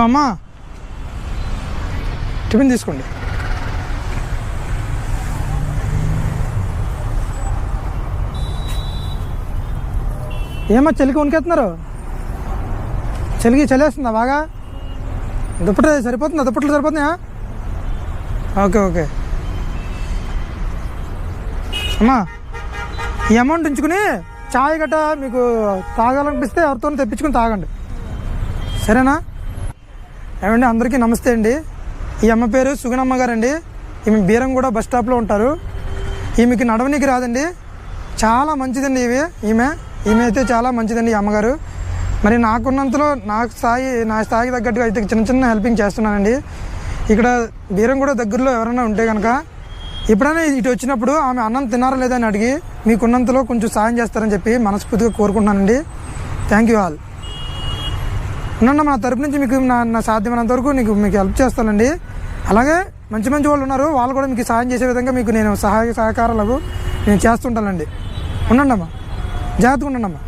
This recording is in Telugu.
అమ్మా టిఫిన్ తీసుకోండి. ఏమో చలికి వణికెత్తున్నారు? చలేస్తుందా బాగా? దుప్పటి సరిపోతుందా? దుప్పట్లు సరిపోతున్నాయా? ఓకే ఓకే అమ్మా, ఈ అమౌంట్ ఉంచుకుని చాయ్ గట్ట మీకు తాగాలనిపిస్తే ఎవరితో తెప్పించుకుని తాగండి, సరేనా? ఏమండి, అందరికీ నమస్తే అండి. ఈ అమ్మ పేరు సుగుణమ్మ గారండి. ఈమె బీరంగూడ బస్ స్టాప్లో ఉంటారు. ఈమెకి నడవనీకి రాదండి, చాలా మంచిదండి. ఈమె అయితే చాలా మంచిదండి ఈ అమ్మగారు. మరి నాకున్నంతలో నా స్థాయికి తగ్గట్టుగా అయితే చిన్న చిన్న హెల్పింగ్ చేస్తున్నానండి. ఇక్కడ బీరంగూడ దగ్గరలో ఎవరైనా ఉంటే కనుక ఎప్పుడైనా ఇటు వచ్చినప్పుడు ఆమె అన్నం తినారా లేదా అని అడిగి మీకున్నంతలో కొంచెం సాయం చేస్తారని చెప్పి మనస్ఫూర్తిగా కోరుకుంటున్నానండి. Thank you all. ఉన్నాను, నా తరపు నుంచి మీకు నా సాధ్యమైనంత వరకు మీకు హెల్ప్ చేస్తానండి. అలాగే మంచి మంచి వాళ్ళు ఉన్నారు, వాళ్ళు కూడా మీకు సాయం చేసే విధంగా మీకు నేను సహకారాలకు నేను చేస్తుంటానండి. ఉండండి అమ్మా, జాగ్రత్తగా ఉండండి అమ్మా.